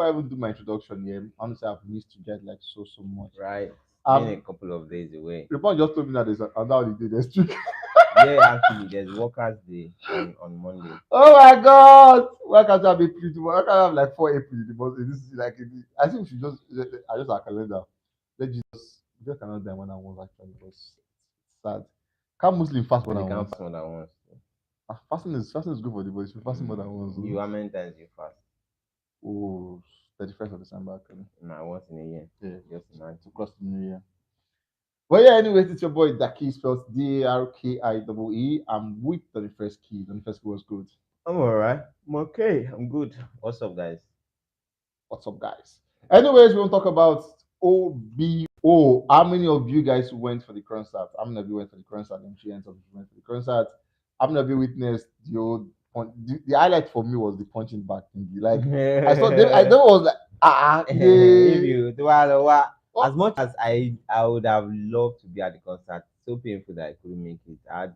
before I even do my introduction here, honestly, I've missed you guys like so much. Right. Been a Um, couple of days away. the point just told me that there's another holiday next week. Yeah, actually, there's Workers' Day on Monday. Oh my God! Why can't I be pretty? Why can't I have like 4 April in the month? This is like I think we should just I just our calendar. Let's just cannot die more than once actually because it's sad. Can't Muslim fast more They than can't once? fast more than once. Fasting is good for the body. Fasting more than once. You, how many times you fast? Oh, 31st of December actually. Nah, once in a year. Yeah, Just imagine. to cross the new year. But yeah, anyways, it's your boy Daki spelled DARKIEE. I'm with 31st key. 31st key was good. I'm alright. I'm okay. I'm good. What's up, guys? What's up, guys? Anyways, we want to talk about OBO. How many of you guys went for the concert? How many of you went for the concert? And she ends up went for the concert. How many of you witnessed the old the highlight for me was the punching back thingy. Like I saw them, I never was like If yeah. you do as much as I would have loved to be at the concert, so painful that I couldn't make it. I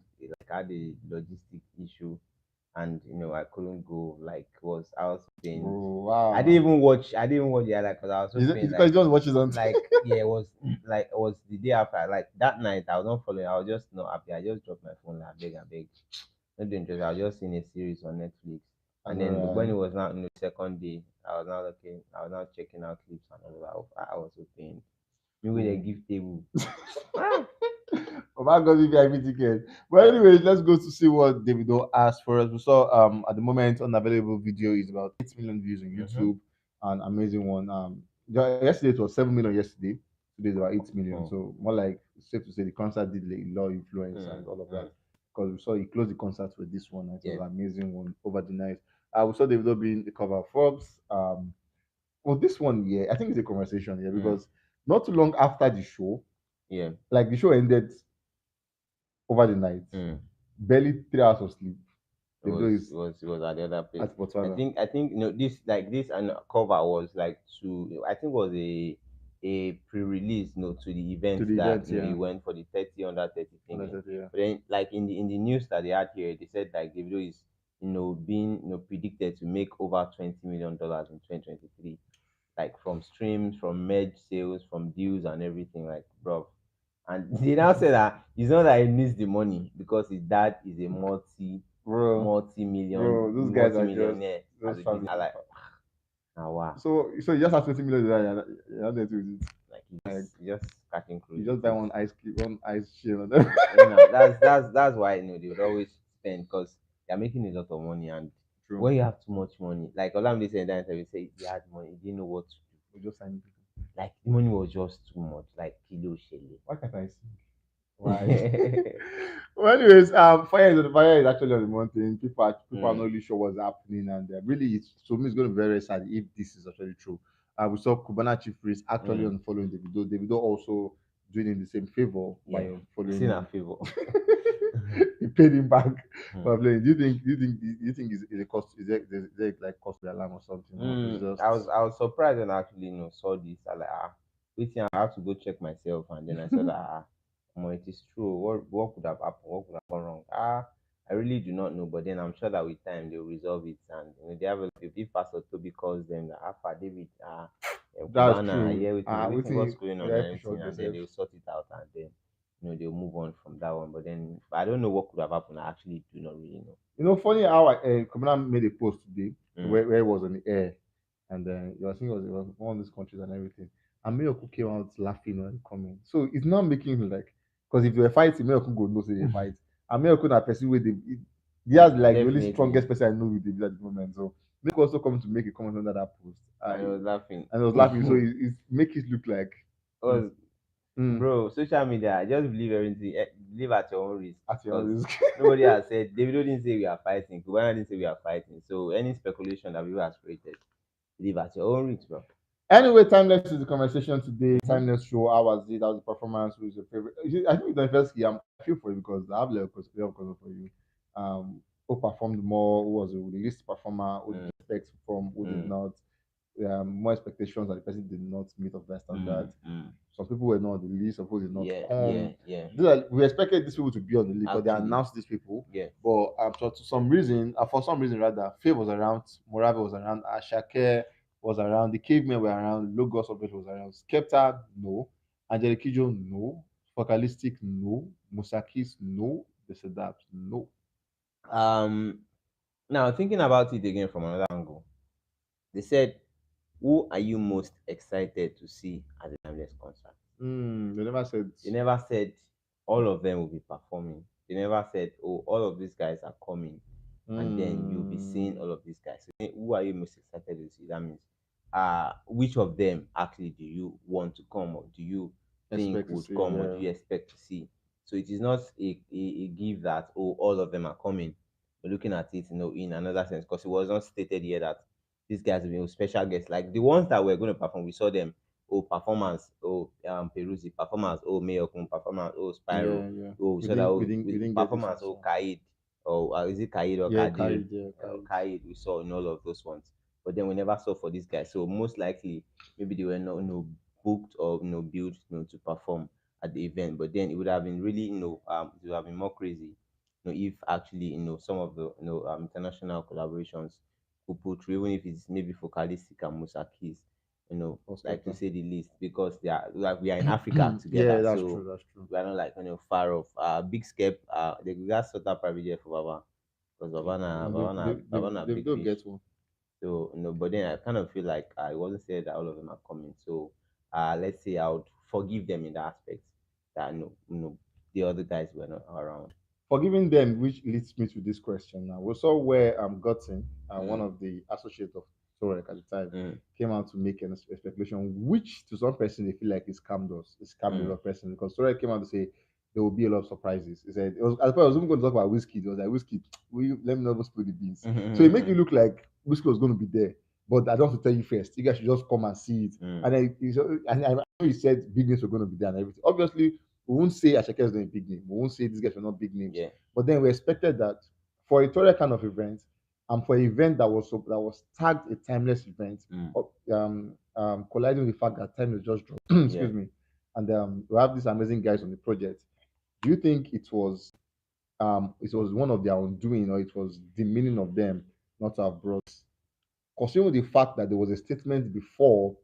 had a logistic issue, and I couldn't go. Like was I was pained. Oh, wow. I didn't even watch the highlight because I was so pained. Because you just watch it on Like yeah, it was like it was the day after. Like that night, I was not following. I was just not happy. I just dropped my phone. Like, I beg. Not doing interest. I was just seeing a series on Netflix. And then when it was now in the second day, I was now looking, I was now checking out clips and all that. I was so pained. Maybe they give table. Oh my God, VIP ticket. But anyways, let's go to see what DAVIDO asked for us. We saw at the moment unavailable video is about 8 million views on YouTube. An amazing one. Yesterday it was 7 million yesterday. Today it's about 8 million. So more like it's safe to say the concert did a lot of influence and all of that. Because we saw he closed the concert with this one. It was an amazing one over the night. We saw DAVIDO being the cover of Forbes. Well, this one, yeah, I think it's a conversation, yeah, because not too long after the show, like the show ended over the night, barely 3 hours of sleep. It was at the other place. At Botswana. I think this and cover was like I think was a pre-release to the event he went for the 30 under 30 thing. But then like in the news that they had here, they said like Davido is being predicted to make over $20 million in 2023, like from streams, from merch sales, from deals and everything, like bro. And they now say that it's not that he needs the money because his dad is a multi-million, those guys are multi-millionaire. just As a business, like, wow. So you just have 20 million dollars. You're not there to use it. Like he's just catching cruise. You just buy one ice shell on them. That's why they would always spend because they're making a lot of money, and when you have too much money, like Olamide said that interview, say he had money, he didn't know what to do. We just signed people. Like the money was just too much, like kilo shele. Why can't I sing? Why? Well, anyways, fire is actually on the mountain. People are not really sure what's happening, and really, to me, it's going to be very sad if this is actually true. We saw Cubana Chief Priest actually unfollowing Davido. Davido also doing him the same favor by following him. A favor. He paid him back for playing. Do you think is a cost? Is there like cost the alarm or something? I was surprised when I actually saw this. I like waiting. I have to go check myself, and then I saw that it is true. What could have happened? What could have gone wrong? I really do not know, but then I'm sure that with time they'll resolve it, and they have if Pastor Toby calls them, Alpha David, that's true. Yeah, what's going on, and then they'll sort it out, and then they'll move on from that one. But then I don't know what could have happened. I actually do not really know. Funny how Kumana made a post today where he was on the air, and then I think it was one of these countries and everything. And Mayoku came out laughing and comment. So it's not making him like, because if you were fighting, Mayoku go no say they fight. And Mayoku na person with he has like the only strongest person I know with the at the moment. So Mayoku also come to make a comment under that post. And he was laughing. So it make it look like bro, social media, just believe everything. Believe at your own risk. At your own risk. Nobody has said. Davido didn't say we are fighting. Kubana didn't say we are fighting. So any speculation that people has created, believe at your own risk, bro. Anyway, Timeless is the conversation today. Timeless show. How was it? How was the performance? Who is your favorite? I think the first game I feel for you because I have a question for you. Who performed more? Who was the least performer? Who did you expect from? Who did not? More expectations that the person did not meet of that standard. Some people were not on the list, some people did not come. We expected these people to be on the list, but they announced these people. But for some reason rather, Faye was around, Morave was around, Ashake was around. The Cavemen were around. Logos of it was around. Skepta, no. Angelic Kidjo, no. Focalistic, no. Musakis, no. The Sedaps, no. Now thinking about it again from another angle, they said, "Who are you most excited to see at the Timeless concert?" They never said. They never said all of them will be performing. They never said, "Oh, all of these guys are coming," and then you'll be seeing all of these guys. So, who are you most excited to see? That means, which of them actually do you want to come, or do you think Expect to would see, come, or yeah. do you expect to see? So it is not a give that, oh, all of them are coming. We're looking at it, in another sense, because it was not stated here that these guys will be special guests. Like the ones that were going to perform, we saw them. Oh, performance. Oh, Peruzzi. Performance. Oh, Mayokun. Performance. Oh, Spyro. Yeah, yeah. Oh, We so that, didn't we oh, didn't we with didn't get this performance. Oh, answer. Kaid. Oh, is it Kaid or Yeah, Kadir? Kaid, yeah, Kaid. Kaid. We saw in all of those ones, but then we never saw for these guys. So most likely, maybe they were not, booked or built, to perform at the event. But then it would have been really, it would have been more crazy, if actually, some of the, international collaborations could put through, even if it's maybe Focalistic and Musa Keys, like, to say the least, because they are, like, we are in Africa together. Yeah, that's So true. That's true. we are not like, far off. Big Skep, they got sort of private jet for Baba, because Baba na They big don't fish. get one. So, but then I kind of feel like I wasn't said that all of them are coming. So let's say I would forgive them in that aspect, that no, the other guys were not around. Forgiving them, which leads me to this question now. We saw where Gotson, one Mm, of the associates of Torek at the time, mm, came out to make a speculation, which to some person they feel like is scammed us, it's scammed a lot mm, of person, because Torek came out to say there will be a lot of surprises. He said, it was, at the point I was even going to talk about whiskey. It was like, whiskey, will you let me know spill the beans? So it make you mm, look like whiskey was going to be there, but I don't have to tell you first. You guys should just come and see it. mm, And then and I know he said big names were going to be there and everything. Obviously, we won't say Ashake is not a big name. We won't say these guys are not big names. yeah. But then we expected that for a Toria kind of event, and for an event that was tagged a timeless event, Mm, colliding with the fact that time is just dropped. yeah. Excuse me. And we have these amazing guys on the project. Do you think it was one of their undoing, or it was the meaning of them not to have brought, considering the fact that there was a statement before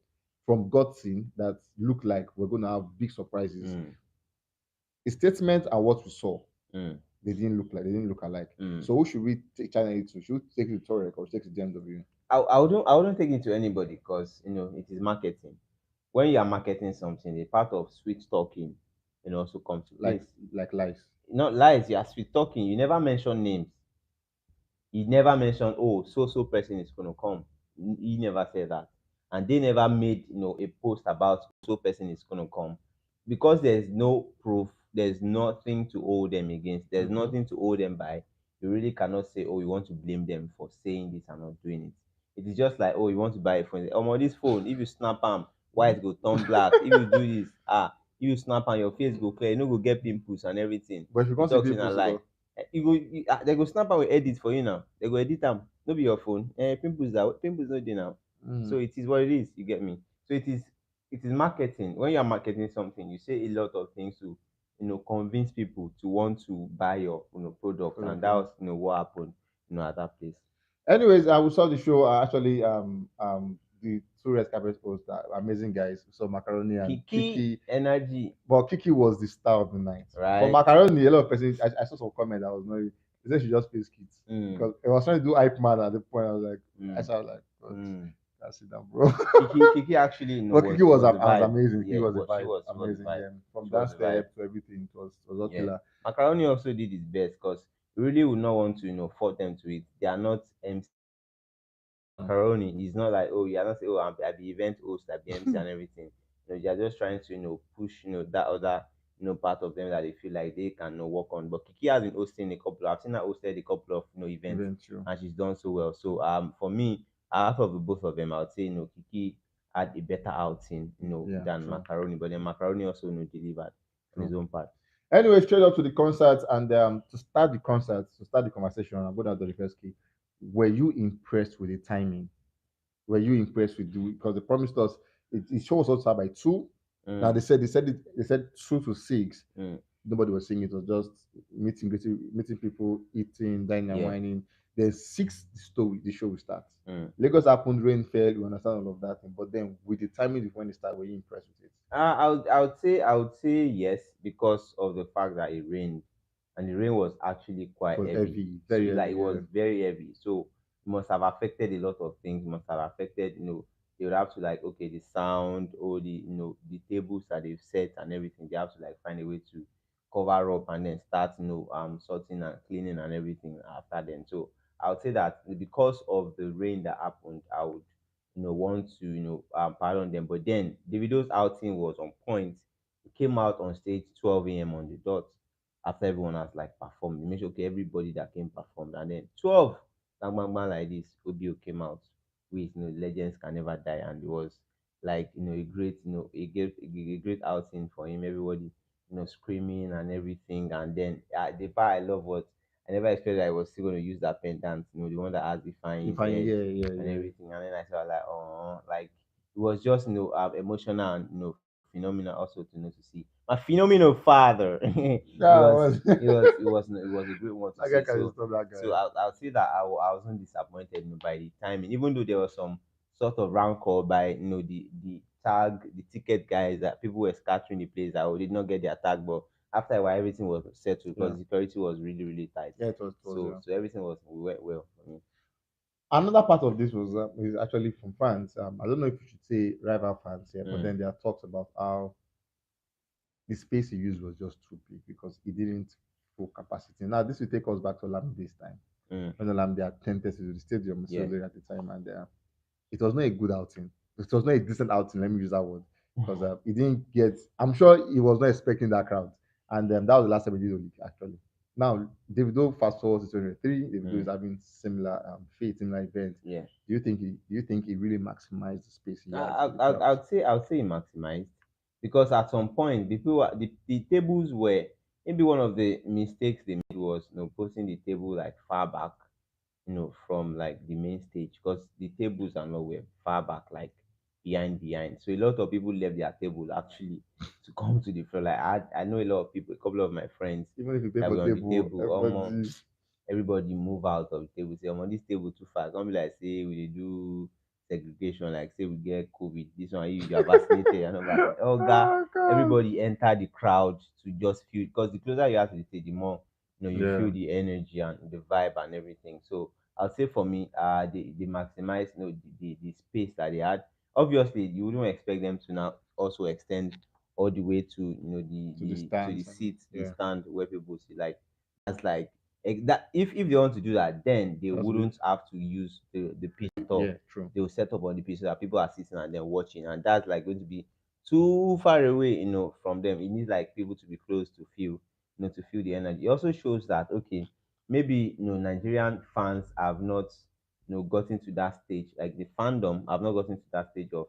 from Godson that looked like we're going to have big surprises? Mm, A statement and what we saw, mm, they didn't look alike. mm. So who should we take China to? Should we take it to Torek or should we take it to DMW? I wouldn't take it to anybody, because it is marketing. When you are marketing something, a part of sweet talking, also comes to Like place. lies. Not lies, you are sweet talking. You never mention names. He never mentioned, oh, so person is going to come. He never said that. And they never made, a post about so person is going to come, because there's no proof. There's nothing to hold them against. There's nothing to hold them by. You really cannot say, oh, you want to blame them for saying this and not doing it. It is just like, oh, you want to buy a phone. Oh, this phone, if you snap them, white go turn black. If you do this, if you snap and your face go clear, you no go get pimples and everything. But if you You can't see talk in people, a lie. They go snap am with edit for you now. They go edit am, no be your phone. Pimples no dey now. So it is what it is, you get me. So it is marketing. When you are marketing something, you say a lot of things to convince people to want to buy your product, and that was what happened at that place. anyways, I saw the show. Actually, the two red carpet hosts are amazing guys. So Macaroni and Kiki Kiki, energy, but Kiki was the star of the night. For right? Macaroni, a lot of person. I saw some comment that was not. They said she just plays kids because I was trying to do hype man at the point. I was like, I saw like, God, that's it, down, bro. Kiki actually But Kiki was was the vibe. amazing. Kiki Yeah, was a she vibe, was the amazing. vibe. Yeah. From She was the vibe. downstairs to everything, it was all Yeah. killer. Macaroni also did his best, because we really would not want to, force them to it. They are not MC. Macaroni is not like, oh, you are not saying, oh, I'm the event host, I'm the MC and everything. They are just trying to, push, that other, part of them that they feel like they can work on. But Kiki has been hosting a couple. I've seen her hosted a couple of, events, and she's done so well. So for me, out of the both of them, I would say, Kiki had a better outing, than Macaroni. But then Macaroni also, delivered on his own part. Anyway, straight up to the concert, and to start the conversation, I'm going to the first key. Were you impressed with the timing? Were you impressed with because they promised us it show was also by 2. Now they said 2 to 6. Nobody was seeing it. It was just meeting people, eating, dining, and whining. Then 6 the show will start. Lagos happened, rain fell, you understand all of that thing. But then with the timing of when it started, were you impressed with it? I would say yes, because of the fact that it rained, and the rain was actually It quite was heavy. heavy, So very like heavy, it yeah. was very heavy. So it must have affected a lot of things. It must have affected, they would have to like, okay, the sound, or the tables that they've set and everything. They have to like find a way to cover up and then start, sorting and cleaning and everything after then. So I would say that because of the rain that happened, I would want to pardon them. But then Davido's outing was on point. He came out on stage 12 a.m. on the dot after everyone has like performed. He made sure okay everybody that came performed, and then 12 bang bang bang like this, OBO came out with legends can never die, and it was like a great a great outing for him. Everybody screaming and everything, and then the part I love was I never expected I was still going to use that pendant, the one that has the fire in If his I, head yeah, yeah, and yeah. everything. And then I saw like, oh, like it was just emotional and phenomenal also to to see my phenomenal father. it Yeah, it was was. it was a great one to That guy see. can So stop that guy. I'll say that I wasn't disappointed by the timing, even though there was some sort of rancor by the tag the ticket guys that people were scattering the place that did not get their tag, but after a while everything was settled because Yeah, the security was really really tight. yeah, it was, So yeah. everything was went well for me. Another part of this was is actually from fans. I don't know if you should say rival fans here, but Mm, then there are talks about how the space he used was just too big because it didn't full capacity. Now this will take us back to Olamide's time mm, when Olamide attempted to the stadium yeah. Surulere at the time, and it was not a good outing. It was not a decent outing. Let me use that word because he didn't get. I'm sure he was not expecting that crowd, and that was the last time he did Oli actually. Now Davido fast forward to 2023. Davido is Mm, having similar fate, similar event. yeah. Do you think he really maximized the space he I, has I, with the I- crowd? I'd say it maximized because at some point the tables were maybe one of the mistakes they made was posting the table like far back from like the main stage because the tables are nowhere far back, like behind. So a lot of people left their table actually to come to the front. Like I know a lot of people, a couple of my friends Even if you pay that for were on the table, table. everybody. Everybody move out of the table. Say, I'm on this table too fast. Don't be like say we dey do segregation, like say we get COVID. This one you are vaccinated, you're not vaccinated. Oh God, Oh God. everybody enter the crowd to just feel because the closer you are to the stage, the more you feel Yeah, the energy and the vibe and everything. So I'll say for me, they maximize the space that they had. Obviously, you wouldn't expect them to now also extend all the way to to the the stands and seats, the yeah, stand where people see like that's like that if they want to do that, then they that's be wouldn't have to use the pitch at all. yeah, true. They will set up on the pitch so that people are sitting and then watching, and that's like going to be too far away, from them. It needs like people to be close to feel, to feel the energy. It also shows that okay, maybe Nigerian fans have not gotten to that stage, like the fandom have not gotten to that stage of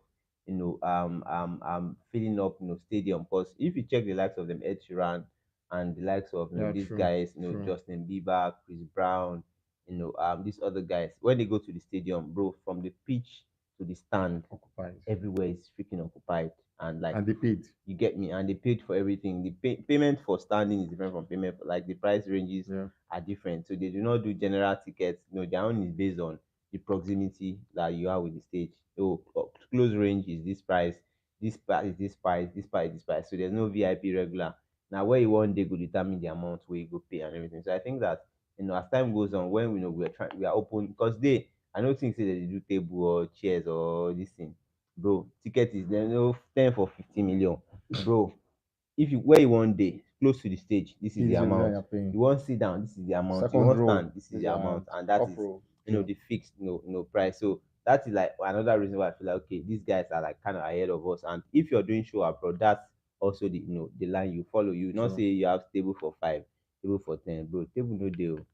filling up stadium. Because if you check the likes of them Ed Sheeran and the likes of Yeah, these true, guys, true. Justin Bieber, Chris Brown, these other guys, when they go to the stadium, bro, from the pitch to the stand, Occupied. everywhere is freaking occupied, and like And they paid. you get me, and they paid for everything. The payment for standing is different from payment for, like the price ranges Yeah, are different. So they do not do general tickets. No, their own is based on the proximity that you have with the stage. So close range is this price, this price is this price, this price is this price. So there's no VIP regular. Now where you want they go determine the amount where you go pay and everything. So I think that as time goes on, when we are open because I don't think say that they do table or chairs or this thing. Bro, ticket is then 10 for 50 million. Bro, if you where you want day close to the stage, this is see the this one amount. you're paying. You want sit down, this is the amount. You Second want row, stand, this is this the is the amount, amount. and that Top is row, true. the fixed price. So that is like another reason why I feel like okay, these guys are like kind of ahead of us. And if you're doing show abroad, that's also the the line you follow. You not True. say you have table for 5, table for 10, bro. Table no deal,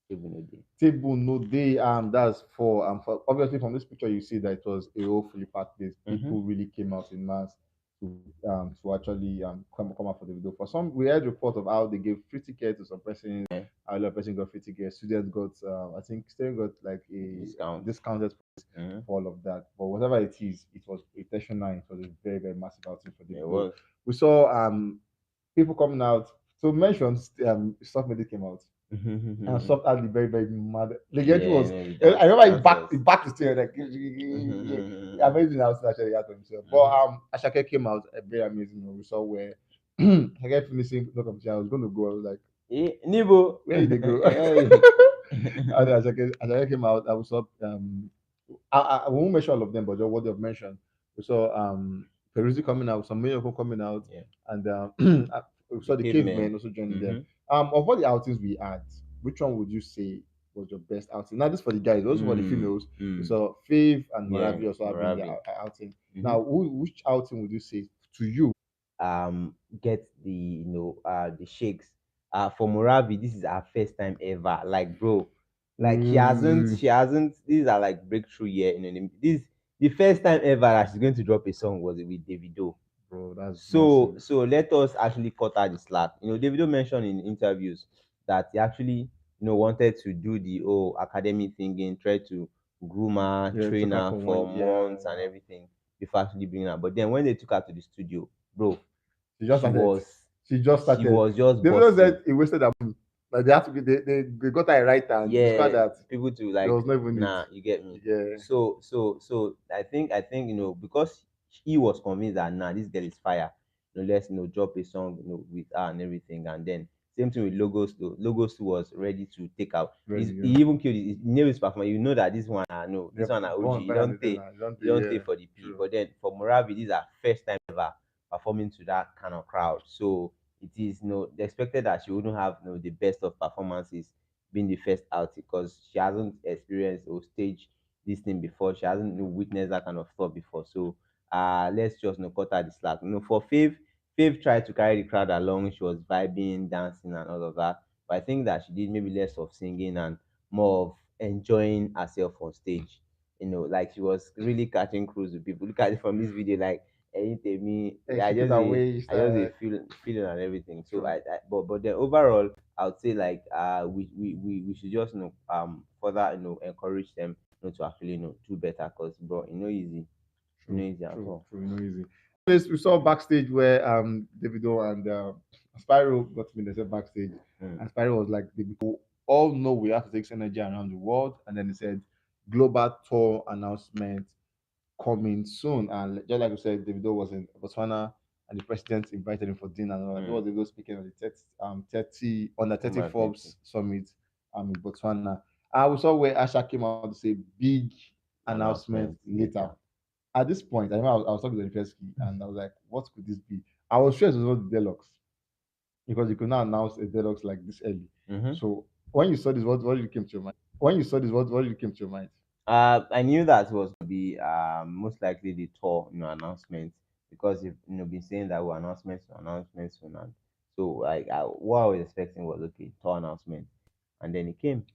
table no deal. Table no day. That's for obviously from this picture you see that it was a whole fully packed place. Mm-hmm. People really came out in mass to actually come out for the video. For some, we heard report of how they gave free tickets to some persons. Yeah. A lot of person got free tickets. Students got I think students got like a Discount. discounted Mm-hmm. for all of that. But whatever it is, it was intentional. It was a very very massive outing for the It video. was. We saw people coming out. So mentioned stuff maybe came out. and stopped at the very, very mad. Like it Yeah, was. no, the I dance remember he dancers. backed his tail like amazing how to actually react to himself. But Ashake came out very amazing. We saw where Ashake finishing the competition. I was going to go. I was like, Nibo. where did they go? Hey. And Ashake came out. I was up. I won't mention all of them, but just what they've mentioned. We saw Peruzzi coming out, some Mayoko coming out, Yeah. and we The saw the cavemen. cavemen also joining them. Mm-hmm. Of all the outings we had, which one would you say was your best outing? Now, this for the guys, also for the females. We saw Faith and Yeah, Moravi also having their Moravi. outing. Mm-hmm. Now, which outing would you say to you? Get the the shakes. For Moravi, this is our first time ever. Like, bro, like Mm, she hasn't. These are like breakthrough year. This the first time ever that she's going to drop a song was with Davido. bro, that's So massive. so let us actually cut her the slack. Davido mentioned in interviews that he actually wanted to do the academy thing, try to groom her, Yeah, it train took her her for for one. Yeah, months and everything before actually bringing her. But then when they took her to the studio, bro, she just she started. was She just she started. was just Davido bossing. said he wasted that money. Like they had to be, they got her right and discovered Yeah, that people to there like, was no even need. nah, you get me. Yeah, So I think because he was convinced that, nah, this girl is fire. Let's drop a song with her and everything. And then same thing with Logos too. Logos too was ready to take out. ready. He Yeah, even killed it. He nailed his performance. You know that this one, no, this yep. one, OG. One You fire don't and the take, now. Don't you don't yeah, take for the P. true. But then for Moravi, this is our first time ever performing to that kind of crowd. So it is they expected that she wouldn't have the best of performances being the first out, because she hasn't experienced or staged this thing before. She hasn't witnessed that kind of stuff before. So let's just cut her the slack. For Faith tried to carry the crowd along. She was vibing, dancing, and all of that. But I think that she did maybe less of singing and more of enjoying herself on stage. Like she was really catching cruise with people. Look at it from this video, like anything me, Hey, I shake it just a away. I just a Start. feeling and everything. So True. but then overall, I would say like we should just further encourage them to actually do better, because bro, easy, True, easy at true, all. true. No easy. Yes, we saw backstage where Davido and Spyro got to be themselves backstage, Mm. and Spyro was like, "Davido, all know we have to take energy around the world," and then he said, "Global tour announcement coming soon." And just like we said, Davido was in Botswana, and the president invited him for dinner. And all that. That was Mm. Davido speaking on the 30 on the 30 Number 30. Forbes summit in Botswana. And we saw where Asha came out to say big announcement Announcement later. later. At this point, I remember I was talking to the first key and I was like, what could this be? I was sure it was not the deluxe because you could not announce a deluxe like this early. Mm-hmm. So when you saw this, what did it came to your mind? When you saw this, what did it came to your mind? I knew that was going to be most likely the tour announcement, because you've been saying that we announcements soon, and so like what I was expecting was, okay, tour announcement, and then it came.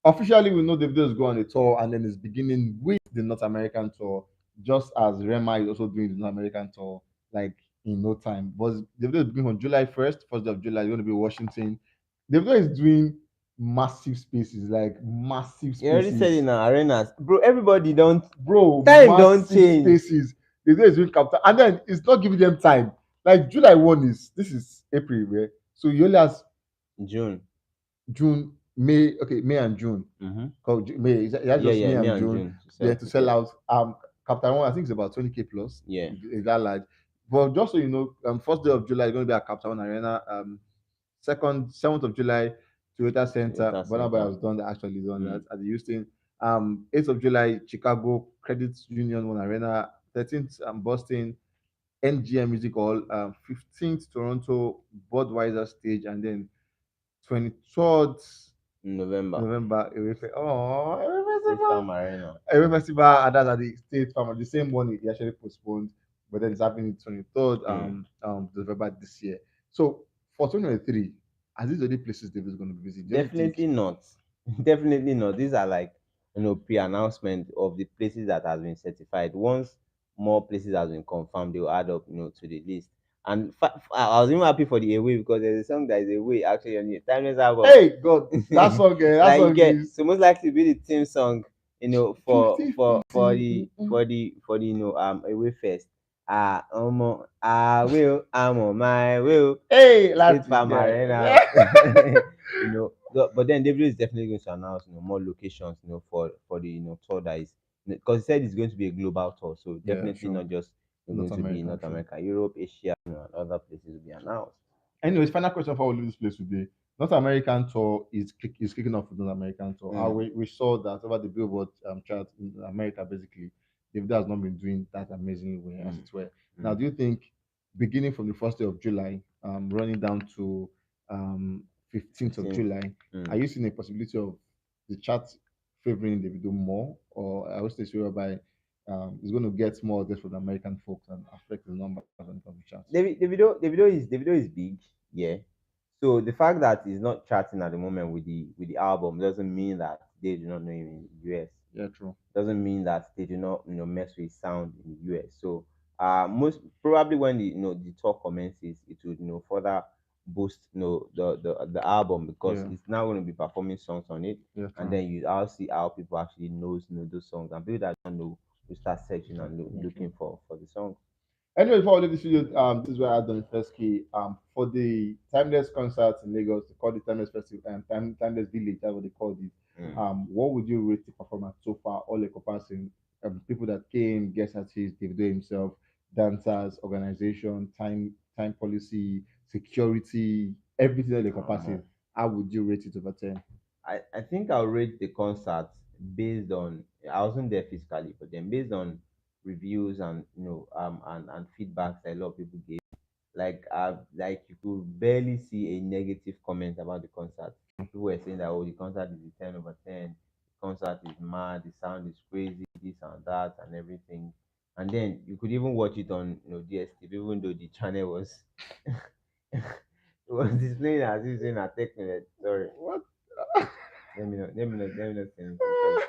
Officially, we know Davido is going on a tour and then it's beginning with the North American tour, just as Rema is also doing the North American tour, like in no time. But Davido is beginning on July 1st day of July, he's going to be in Washington. Davido is doing massive spaces, like massive You already said spaces. in our arenas, bro. Everybody don't Bro, time don't massive change. spaces. Davido is doing capital. And then it's not giving them time. Like July 1 is, this is April, right? So you only has June. June, May, okay, May and June. Mm-hmm. Cause May, that's Yeah, just yeah, May me and and June. June to Yeah, sell to sell tickets. out. Captain One, I think it's about 20K plus. Yeah, Is that large? But just so you know, first day of July is going to be at Captain One Arena. Second, 7th of July, Toyota Center. Toyota Burnaby Center. has done that, actually done that Mm. at the Houston. 8th of July, Chicago Credit Union One Arena. 13th, Boston NGM Music Hall. 15th, Toronto Budweiser Stage, and then 23rd November. November away State festival. Farm Arena. Away festival, and that's at the State Farm. The same one he actually postponed, but then it's happening 23rd Mm. November this year. So for 2023, are these the only places David is going to visit? Do you think? Definitely not. Definitely not. These are like pre-announcement of the places that has been certified. Once more places has been confirmed, they will add up to the list. And I was even happy for the away, because there's a song that is away actually on the timeless album. Hey God, that Like you song get, is so most likely be the theme song, for 50 for 50. for the away fest. I will, I'm on my will. Hey, State that's the Farm guy. Arena. But then David is definitely going to announce, more locations, for the tour that is, because he said it's going to be a global tour, so Yeah, definitely sure. not just North going to be in America, North sure. America, Europe, Asia, and other places will be announced. Anyways, final question before we leave this place today. North American tour is kicking off with North American tour. Mm, We saw that over the Billboard chart in America, basically, Davido has not been doing that amazingly well, as mm, it were. Now, mm. do you think beginning from the first day of July, running down to 15th of 15th. July, are Mm. you seeing a possibility of the chart favoring Davido more, or I would say whereby it's going to get more of this for the American folks and affect the numbers when it comes to charts? Davido is big, yeah. So the fact that he's not charting at the moment with the album doesn't mean that they do not know him in the US. Yeah, true. Doesn't mean that they do not mess with his sound in the US. So most probably when the tour commences, it would further boost the album, because Yeah, it's now going to be performing songs on it, yeah, and true. then I'll see how people actually knows those songs, and people that don't know will start searching Yeah, and yeah, true. looking for the songs. Anyway, before I leave this video, this is where I done the first key. For the Timeless concert in Lagos, they call it Timeless Festival and Timeless Village, that's what they called it. Mm. What would you rate the performance so far, all encompassing people that came, guest artists, Davido himself, dancers, organization, time policy, security, everything that encompassing? How would you rate it over 10? I think I'll rate the concert based on, I wasn't there physically, but then based on reviews and and feedbacks that a lot of people gave. Like you could barely see a negative comment about the concert. People were saying that, oh, the concert is a 10/10, the concert is mad, the sound is crazy, this and that and everything. And then you could even watch it on DSTV, even though the channel was it was displaying as if saying a techno. Sorry. What? Let me not say anything, because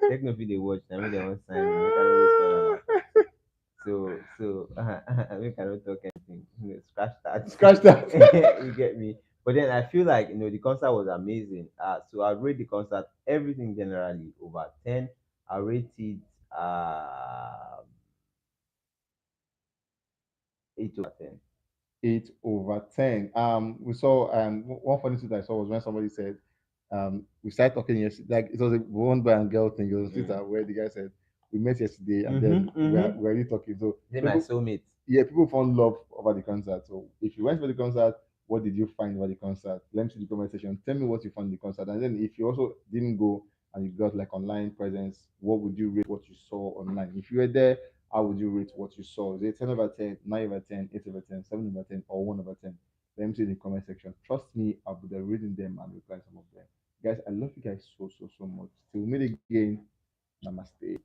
techno fit dey watch na, make dem wan sign me, make I no waste my account. So make I no talk anything. Scratch that. Scratch that. You get me? But then I feel like the concert was amazing. So I rate the concert, everything generally, over 10. I rate it 8/10. 8/10. We saw one funny thing I saw was when somebody said, we started talking yesterday. Like it was a one boy and girl thing. It was a Mm. Twitter where the guy said we met yesterday and then Mm-hmm, mm-hmm. we're really talking. So They my people, soulmate. yeah, people found love over the concert. So if you went for the concert, what did you find over the concert? Let me see the comment section. Tell me what you found in the concert. And then if you also didn't go and you got like online presence, what would you rate what you saw online? If you were there, how would you rate what you saw? Is it 10/10, 9/10, 8/10, 7/10, or 1/10? Let me see in the comment section. Trust me, I'll be there reading them and replying some of them. Guys, I love you guys so much. Till we meet again. Namaste.